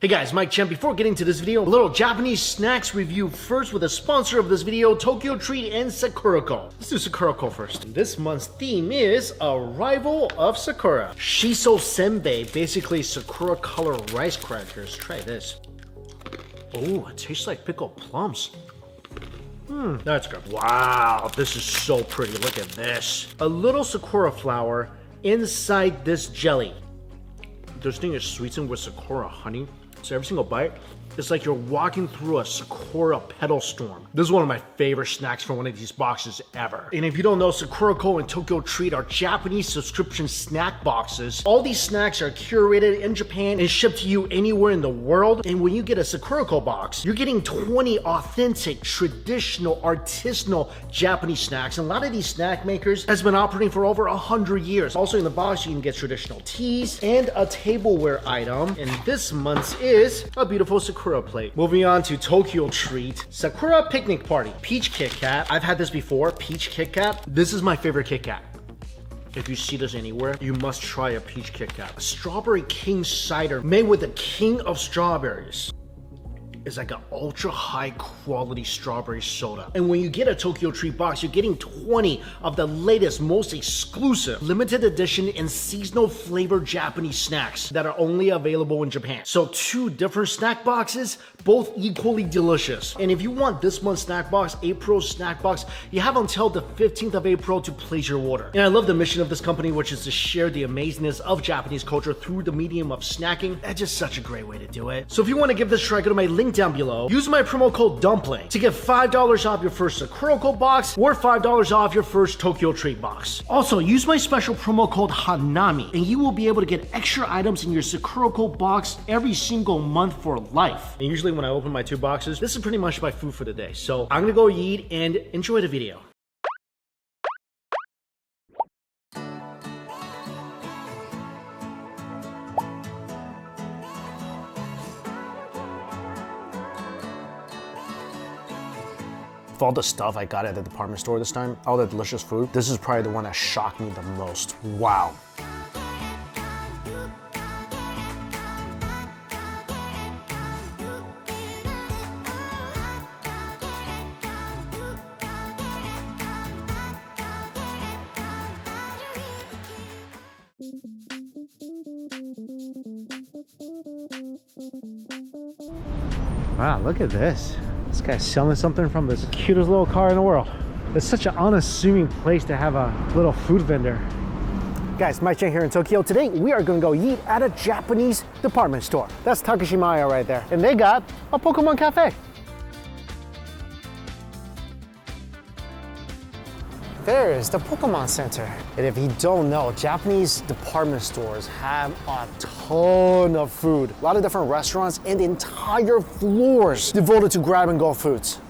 Hey guys, Mike Chen. Before getting to this video, a little Japanese snacks review first with a sponsor of this video, Tokyo Treat and Sakurako. Let's do Sakurako first. This month's theme is Arrival of Sakura. Shiso senbei, basically Sakura color rice crackers. Try this. Oh, it tastes like pickled plums. That's good. Wow, this is so pretty. Look at this. A little Sakura flower inside this jelly. This thing is sweetened with Sakura honey. So every single bite, it's like you're walking through a Sakura petal storm. This is one of my favorite snacks from one of these boxes ever. And if you don't know, Sakurako and Tokyo Treat are Japanese subscription snack boxes. All these snacks are curated in Japan and shipped to you anywhere in the world. And when you get a Sakurako box, you're getting 20 authentic, traditional, artisanal Japanese snacks. And a lot of these snack makers has been operating for over 100 years. Also in the box, you can get traditional teas and a tableware item. And this month's is a beautiful Sakura plate. Moving on to Tokyo Treat, Sakura Picnic Party, Peach Kit Kat. I've had this before, Peach Kit Kat. This is my favorite Kit Kat. If you see this anywhere, you must try a Peach Kit Kat. A Strawberry King cider made with the king of strawberries. It's like an ultra high quality strawberry soda. And when you get a Tokyo Treat box, you're getting 20 of the latest, most exclusive, limited edition and seasonal flavored Japanese snacks that are only available in Japan. So 2 different snack boxes, both equally delicious. And if you want this month's snack box, April's snack box, you have until the 15th of April to place your order. And I love the mission of this company, which is to share the amazingness of Japanese culture through the medium of snacking. That's just such a great way to do it. So if you want to give this a try, go to my link down below. Use my promo code DUMPLING to get $5 off your first Sakurako box or $5 off your first Tokyo Treat box. Also, use my special promo code HANAMI and you will be able to get extra items in your Sakurako box every single month for life. And usually when I open my 2 boxes, this is pretty much my food for the day. So I'm gonna go eat and enjoy the video. With all the stuff I got at the department store this time, all the delicious food, this is probably the one that shocked me the most. Wow. Wow, look at this. This guy's selling something from this cutest little car in the world. It's such an unassuming place to have a little food vendor. Guys, Mike Chen here in Tokyo. Today we are gonna go eat at a Japanese department store. That's Takashimaya right there. And they got a Pokémon Café. There's the Pokémon Center. And if you don't know, Japanese department stores have a ton of food. A lot of different restaurants and entire floors devoted to grab and go foods.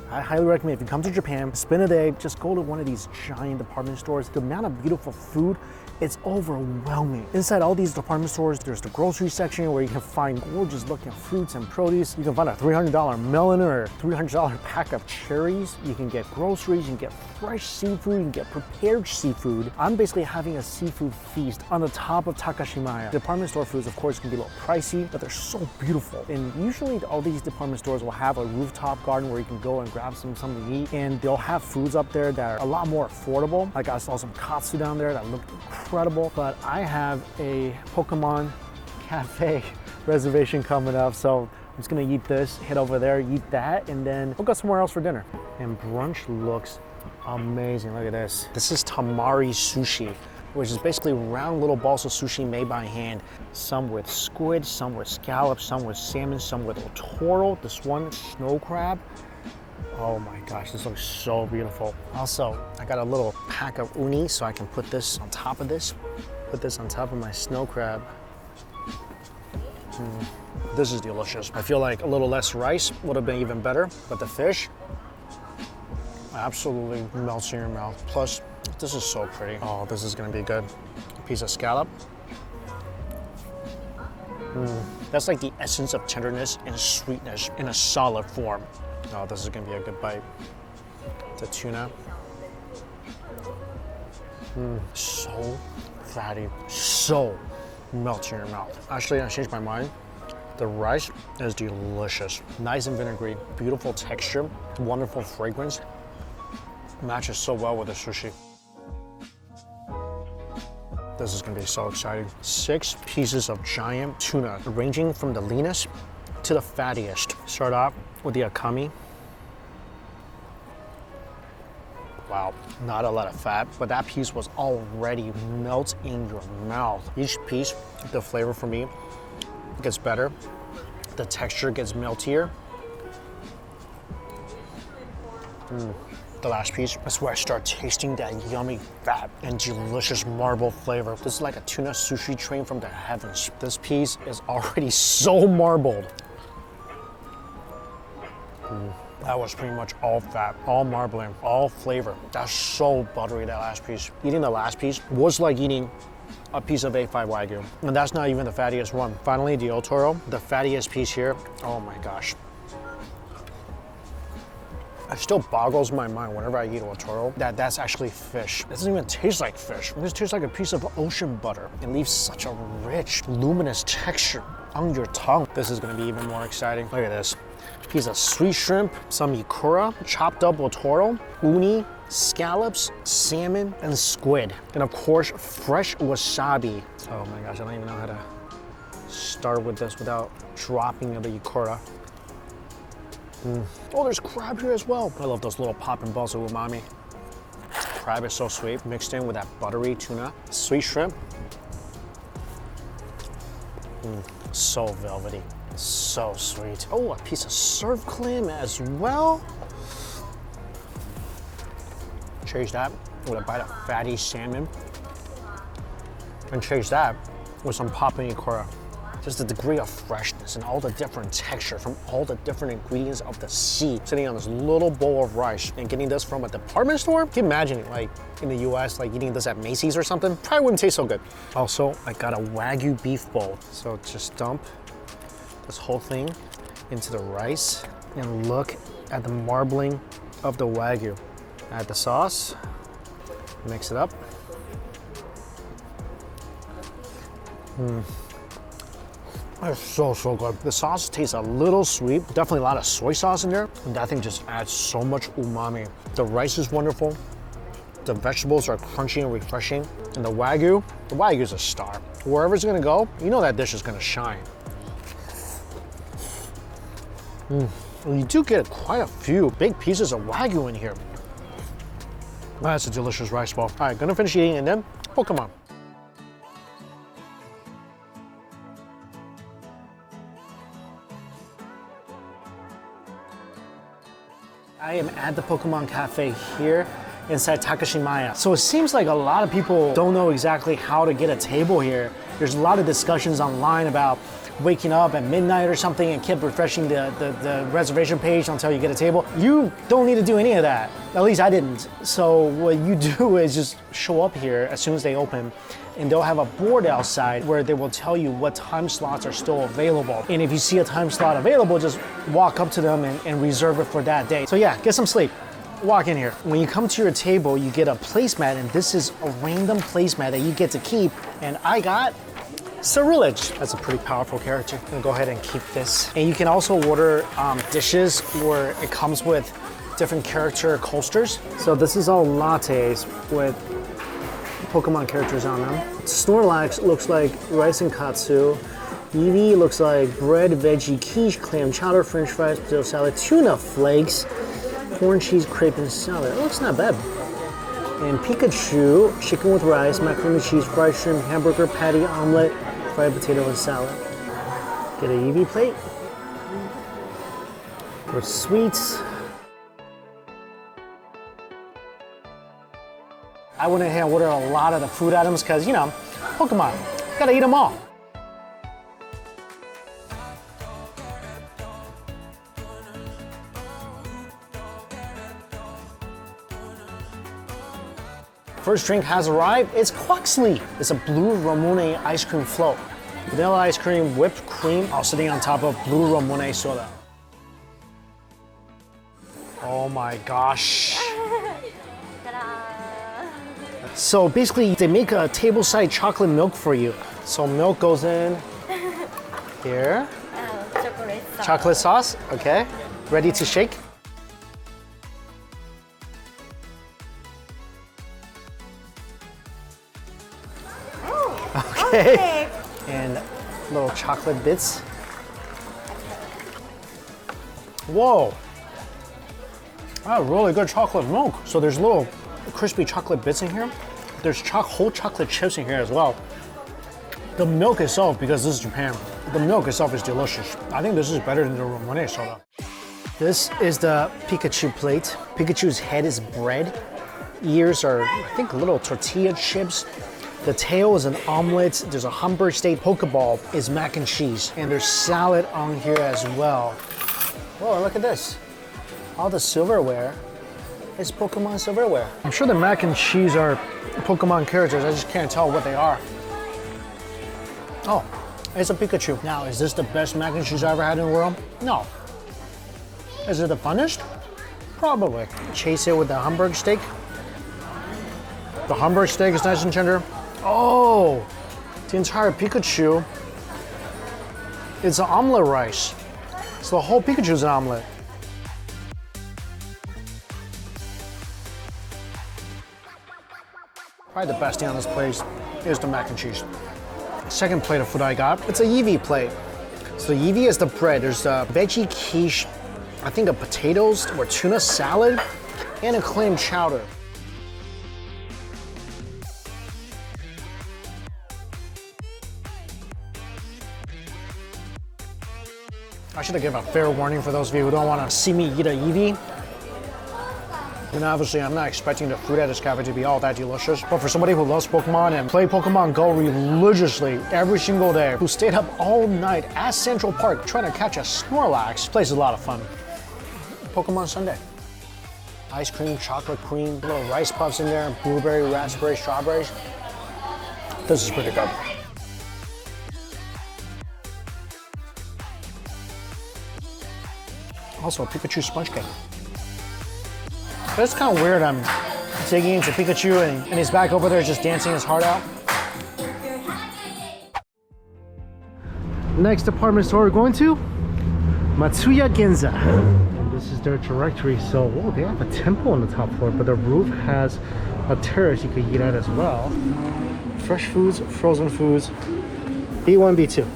I highly recommend if you come to Japan, spend a day, just go to one of these giant department stores. The amount of beautiful food, it's overwhelming. Inside all these department stores, there's the grocery section where you can find gorgeous looking fruits and produce. You can find a $300 melon or $300 pack of cherries. You can get groceries, you can get fresh seafood, you can get prepared seafood. I'm basically having a seafood feast on the top of Takashimaya. Department store foods, of course, can be a little pricey, but they're so beautiful. And usually all these department stores will have a rooftop garden where you can go and grab something to eat, and they'll have foods up there that are a lot more affordable. Like I saw some katsu down there that looked incredible, but I have a Pokémon Café reservation coming up, so I'm just gonna eat this, head over there, eat that, and then we'll go somewhere else for dinner. And brunch looks amazing. Look at this. This is tamari sushi, which is basically round little balls of sushi made by hand. Some with squid, some with scallops, some with salmon, some with otoro. This one, snow crab. Oh my gosh, this looks so beautiful. Also, I got a little pack of uni, so I can put this on top of this. Put this on top of my snow crab. This is delicious. I feel like a little less rice would have been even better, but the fish absolutely melts in your mouth. Plus, this is so pretty. Oh, this is gonna be good. A piece of scallop. That's like the essence of tenderness and sweetness in a solid form. Oh, this is gonna be a good bite. The tuna. So fatty, so melts in your mouth. Actually, I changed my mind. The rice is delicious. Nice and vinegary, beautiful texture, wonderful fragrance. Matches so well with the sushi. This is gonna be so exciting. 6 pieces of giant tuna, ranging from the leanest to the fattiest. Start off with the akami. Wow, not a lot of fat, but that piece was already melt in your mouth. Each piece, the flavor for me gets better. The texture gets meltier. The last piece, that's where I start tasting that yummy fat and delicious marble flavor. This is like a tuna sushi train from the heavens. This piece is already so marbled. That was pretty much all fat, all marbling, all flavor. That's so buttery, that last piece. Eating the last piece was like eating a piece of A5 Wagyu. And that's not even the fattiest one. Finally, the otoro, the fattiest piece here. Oh my gosh. It still boggles my mind whenever I eat otoro that that's actually fish. It doesn't even taste like fish. It just tastes like a piece of ocean butter. It leaves such a rich, luminous texture on your tongue. This is gonna be even more exciting. Look at this. Piece of sweet shrimp, some ikura, chopped up otoro, uni, scallops, salmon, and squid. And of course, fresh wasabi. Oh my gosh, I don't even know how to start with this without dropping the ikura. Oh, there's crab here as well. I love those little popping balls of umami. Crab is so sweet, mixed in with that buttery tuna. Sweet shrimp. So velvety, so sweet. Oh, a piece of surf clam as well. Chase that with a bite of fatty salmon. And chase that with some popping ikura. Just the degree of freshness and all the different texture from all the different ingredients of the sea. Sitting on this little bowl of rice and getting this from a department store. Can you imagine like in the US, like eating this at Macy's or something? Probably wouldn't taste so good. Also, I got a Wagyu beef bowl. So just dump this whole thing into the rice and look at the marbling of the Wagyu. Add the sauce, mix it up. It's so good. The sauce tastes a little sweet, definitely a lot of soy sauce in there, and that thing just adds so much umami. The rice is wonderful, the vegetables are crunchy and refreshing, and the Wagyu's a star. Wherever it's gonna go, you know that dish is gonna shine. You do get quite a few big pieces of Wagyu in here. That's a delicious rice bowl. All right, gonna finish eating and then Pokemon. I am at the Pokémon Café here inside Takashimaya. So it seems like a lot of people don't know exactly how to get a table here. There's a lot of discussions online about waking up at midnight or something and keep refreshing the reservation page until you get a table. You don't need to do any of that. At least I didn't. So what you do is just show up here as soon as they open, and they'll have a board outside where they will tell you what time slots are still available. And if you see a time slot available, just walk up to them and reserve it for that day. So yeah, get some sleep. Walk in here. When you come to your table, you get a placemat, and this is a random placemat that you get to keep. And I got Ceruledge. That's a pretty powerful character. I'm gonna go ahead and keep this. And you can also order dishes where it comes with different character coasters. So this is all lattes with Pokemon characters on them. Snorlax looks like rice and katsu. Eevee looks like bread, veggie, quiche, clam chowder, french fries, potato salad, tuna flakes, corn cheese, crepe, and salad. It looks not bad. And Pikachu, chicken with rice, macaroni and cheese, fried shrimp, hamburger, patty, omelet, fried potato, and salad. Get a Eevee plate. For sweets, I went ahead and ordered a lot of the food items because, you know, Pokemon, gotta eat them all. First drink has arrived. It's Quaxley. It's a blue Ramune ice cream float. Vanilla ice cream, whipped cream, all sitting on top of blue Ramune soda. Oh my gosh. So basically, they make a table-side chocolate milk for you. So milk goes in here. Chocolate sauce, okay. Ready to shake? Okay. And little chocolate bits. Whoa. Wow, really good chocolate milk. So there's little crispy chocolate bits in here. There's whole chocolate chips in here as well. The milk itself, because this is Japan, the milk itself is delicious. I think this is better than the Ramune soda. This is the Pikachu plate. Pikachu's head is bread. Ears are, I think, little tortilla chips. The tail is an omelet. There's a Hamburg steak. Pokeball is mac and cheese. And there's salad on here as well. Whoa, look at this. All the silverware is Pokemon silverware. I'm sure the mac and cheese are Pokemon characters. I just can't tell what they are. Oh, it's a Pikachu. Now, is this the best mac and cheese I ever had in the world? No. Is it the funnest? Probably. Chase it with the Hamburg steak. The Hamburg steak is nice and tender. Oh, the entire Pikachu, it's an omelet rice. So the whole Pikachu is an omelet. Probably the best thing on this plate is the mac and cheese. Second plate of food I got, it's a Eevee plate. So the Eevee is the bread. There's a veggie quiche, I think a potatoes or tuna salad, and a clam chowder. I should have given a fair warning for those of you who don't want to see me eat a Eevee. And obviously, I'm not expecting the food at this cafe to be all that delicious. But for somebody who loves Pokemon and play Pokemon Go religiously every single day, who stayed up all night at Central Park trying to catch a Snorlax, this place is a lot of fun. Pokemon Sundae. Ice cream, chocolate cream, little rice puffs in there, blueberry, raspberry, strawberries. This is pretty good. Also a Pikachu sponge cake. But it's kind of weird, I'm digging into Pikachu and he's back over there just dancing his heart out. Next department store we're going to, Matsuya Ginza. And this is their directory, so they have a temple on the top floor, but the roof has a terrace you could eat at as well. Fresh foods, frozen foods, B1, B2.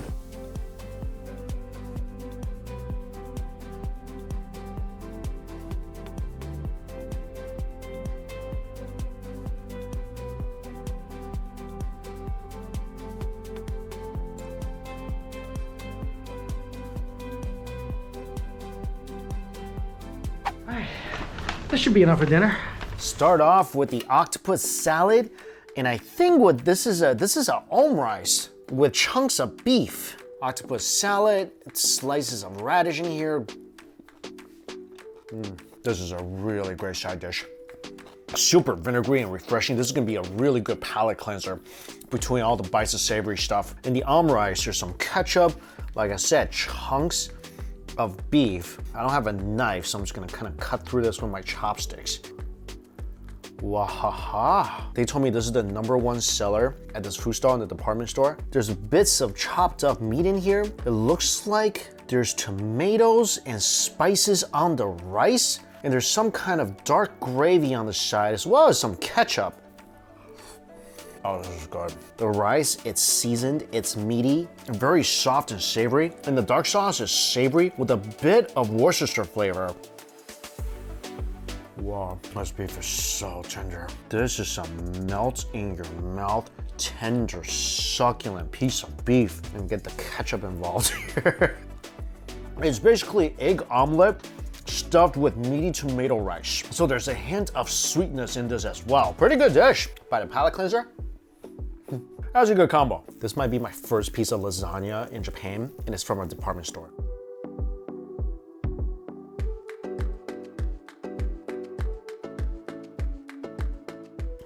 This should be enough for dinner. Start off with the octopus salad, and I think what this is a omurice with chunks of beef. Octopus salad, slices of radish in here. This is a really great side dish. Super vinegary and refreshing. This is gonna be a really good palate cleanser between all the bites of savory stuff. In the omurice, there's some ketchup, like I said, chunks of beef. I don't have a knife, so I'm just gonna kind of cut through this with my chopsticks. Wahaha. They told me this is the #1 seller at this food stall in the department store. There's bits of chopped up meat in here. It looks like there's tomatoes and spices on the rice, and there's some kind of dark gravy on the side, as well as some ketchup. Oh, this is good. The rice, it's seasoned, it's meaty, and very soft and savory. And the dark sauce is savory with a bit of Worcestershire flavor. Wow, this beef is so tender. This is some melt in your mouth, tender, succulent piece of beef. And get the ketchup involved here. It's basically egg omelet stuffed with meaty tomato rice. So there's a hint of sweetness in this as well. Pretty good dish. By the palate cleanser, that's a good combo. This might be my first piece of lasagna in Japan, and it's from a department store.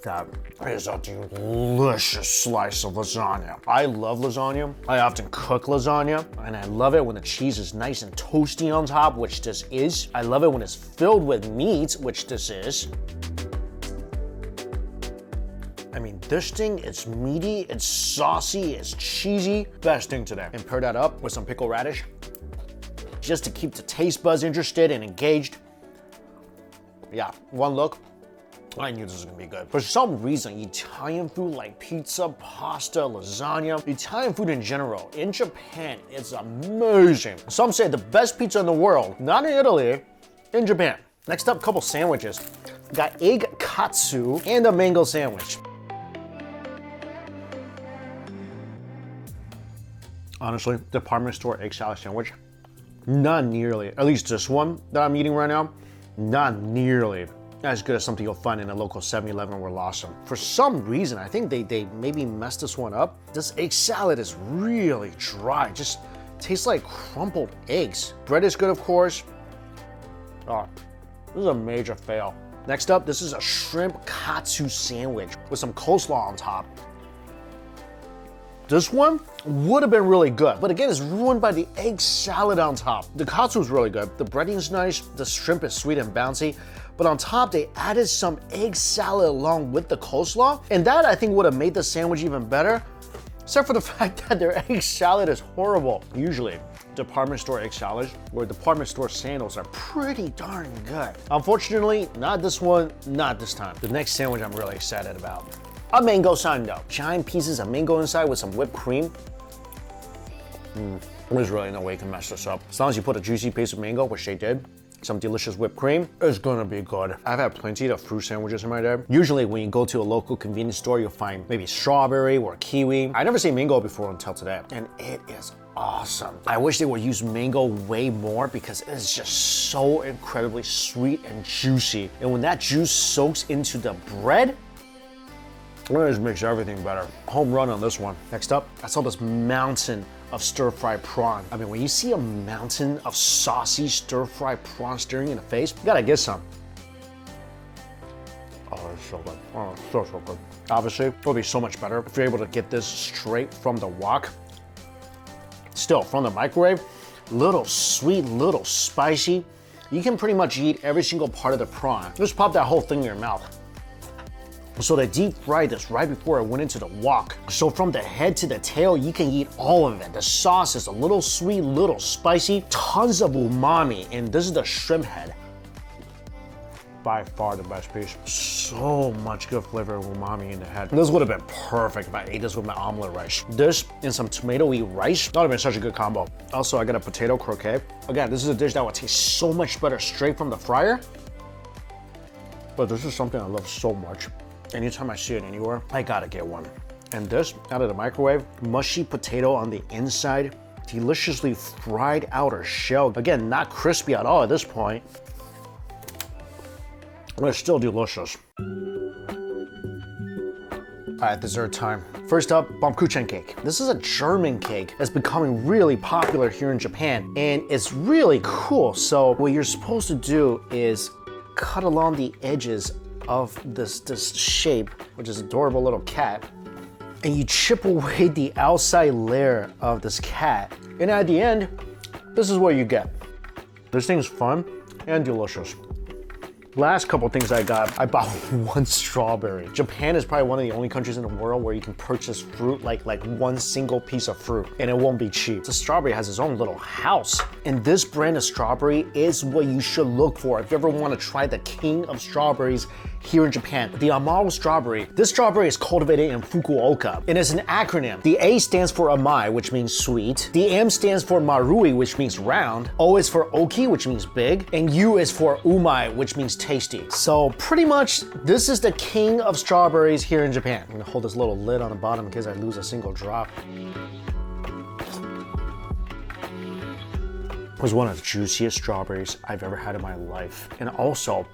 That is a delicious slice of lasagna. I love lasagna. I often cook lasagna, and I love it when the cheese is nice and toasty on top, which this is. I love it when it's filled with meat, which this is. I mean, this thing, it's meaty, it's saucy, it's cheesy. Best thing today. And pair that up with some pickled radish, just to keep the taste buds interested and engaged. Yeah, one look, I knew this was gonna be good. For some reason, Italian food like pizza, pasta, lasagna, Italian food in general, in Japan, it's amazing. Some say the best pizza in the world, not in Italy, in Japan. Next up, couple sandwiches. Got egg katsu and a mango sandwich. Honestly, department store egg salad sandwich, not nearly, at least this one that I'm eating right now, not nearly as good as something you'll find in a local 7-Eleven or Lawson. For some reason, I think they maybe messed this one up. This egg salad is really dry, just tastes like crumpled eggs. Bread is good, of course. Oh, this is a major fail. Next up, this is a shrimp katsu sandwich with some coleslaw on top. This one would have been really good, but again, it's ruined by the egg salad on top. The katsu is really good. The breading is nice. The shrimp is sweet and bouncy. But on top, they added some egg salad along with the coleslaw. And that, I think, would have made the sandwich even better, except for the fact that their egg salad is horrible. Usually, department store egg salads or department store sandals are pretty darn good. Unfortunately, not this one, not this time. The next sandwich I'm really excited about. A mango sando. Giant pieces of mango inside with some whipped cream. There's really no way you can mess this up. As long as you put a juicy piece of mango, which they did, some delicious whipped cream, it's gonna be good. I've had plenty of fruit sandwiches in my day. Usually when you go to a local convenience store, you'll find maybe strawberry or kiwi. I never seen mango before until today, and it is awesome. I wish they would use mango way more because it's just so incredibly sweet and juicy. And when that juice soaks into the bread, it just makes everything better. Home run on this one. Next up, I saw this mountain of stir-fried prawn. I mean, when you see a mountain of saucy stir-fried prawn staring in the face, you gotta get some. Oh, it's so good. Oh, so good. Obviously, it would be so much better if you're able to get this straight from the wok. Still, from the microwave, little sweet, little spicy. You can pretty much eat every single part of the prawn. Just pop that whole thing in your mouth. So they deep fried this right before it went into the wok. So from the head to the tail, you can eat all of it. The sauce is a little sweet, little spicy, tons of umami, and this is the shrimp head. By far the best piece. So much good flavor of umami in the head. This would have been perfect if I ate this with my omelet rice. This and some tomatoey rice, that would have been such a good combo. Also, I got a potato croquette. Again, this is a dish that would taste so much better straight from the fryer. But this is something I love so much. Anytime I see it anywhere, I gotta get one. And this, out of the microwave, mushy potato on the inside, deliciously fried outer shell. Again, not crispy at all at this point, but it's still delicious. All right, dessert time. First up, Baumkuchen cake. This is a German cake that's becoming really popular here in Japan, and it's really cool. So what you're supposed to do is cut along the edges of this shape, which is an adorable little cat, and you chip away the outside layer of this cat, and at the end, this is what you get. This thing's fun and delicious. Last couple things I got, I bought one strawberry. Japan is probably one of the only countries in the world where you can purchase fruit like one single piece of fruit, and it won't be cheap. The strawberry has its own little house, and this brand of strawberry is what you should look for if you ever want to try the king of strawberries here in Japan, the Amaro strawberry. This strawberry is cultivated in Fukuoka, and it's an acronym. The A stands for Amai, which means sweet. The M stands for Marui, which means round. O is for Oki, which means big. And U is for Umai, which means tasty. So pretty much, this is the king of strawberries here in Japan. I'm gonna hold this little lid on the bottom in case I lose a single drop. was one of the juiciest strawberries I've ever had in my life. And also,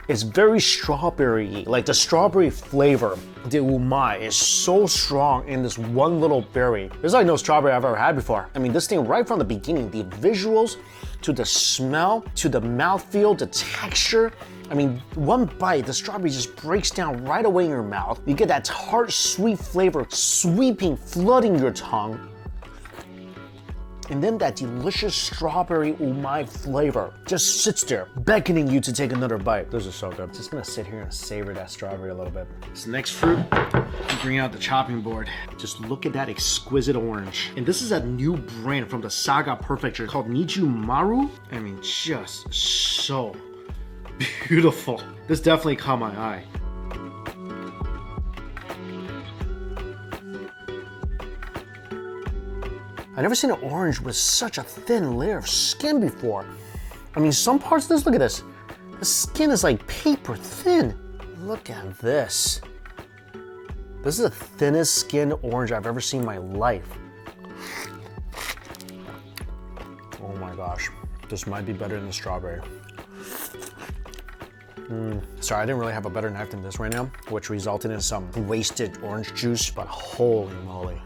it's very strawberry-y. Like the strawberry flavor, the umai is so strong in this one little berry. There's like no strawberry I've ever had before. I mean, this thing right from the beginning, the visuals, to the smell, to the mouthfeel, the texture. I mean, one bite, the strawberry just breaks down right away in your mouth. You get that tart, sweet flavor sweeping, flooding your tongue. And then that delicious strawberry umai flavor just sits there, beckoning you to take another bite. This is so good. Just gonna sit here and savor that strawberry a little bit. This next fruit, bring out the chopping board. Just look at that exquisite orange. And this is a new brand from the Saga Perfecture called Niju Maru. I mean, just so beautiful. This definitely caught my eye. I've never seen an orange with such a thin layer of skin before. I mean, some parts of this, look at this. The skin is like paper thin. Look at this. This is the thinnest skinned orange I've ever seen in my life. Oh my gosh, this might be better than the strawberry. Sorry, I didn't really have a better knife than this right now, which resulted in some wasted orange juice, but holy moly.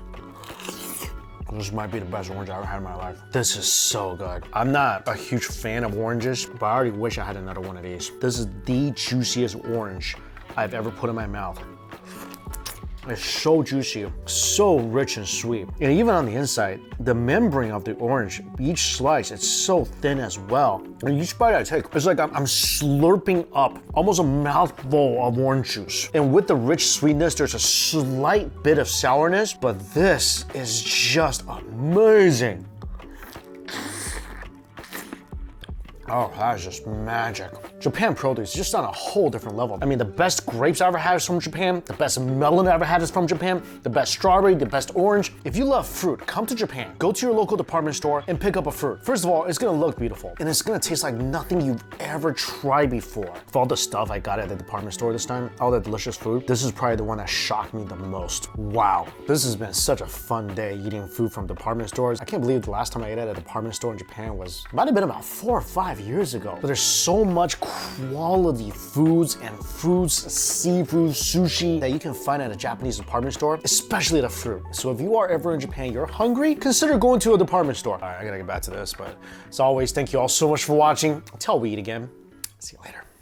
This might be the best orange I've ever had in my life. This is so good. I'm not a huge fan of oranges, but I already wish I had another one of these. This is the juiciest orange I've ever put in my mouth. It's so juicy, so rich and sweet. And even on the inside, the membrane of the orange, each slice, it's so thin as well. And each bite I take, it's like I'm slurping up almost a mouthful of orange juice. And with the rich sweetness, there's a slight bit of sourness, but this is just amazing. Oh, that is just magic. Japan produce is just on a whole different level. I mean, the best grapes I ever had is from Japan. The best melon I ever had is from Japan. The best strawberry, the best orange. If you love fruit, come to Japan. Go to your local department store and pick up a fruit. First of all, it's gonna look beautiful. And it's gonna taste like nothing you've ever tried before. For all the stuff I got at the department store this time, all the delicious food, this is probably the one that shocked me the most. Wow, this has been such a fun day eating food from department stores. I can't believe the last time I ate at a department store in Japan might have been about 4 or 5 years ago. But there's so much quality foods and fruits, seafood, sushi that you can find at a Japanese department store, especially the fruit. So if you are ever in Japan, you're hungry, consider going to a department store. All right, I gotta get back to this, but as always, thank you all so much for watching. Until we eat again, see you later.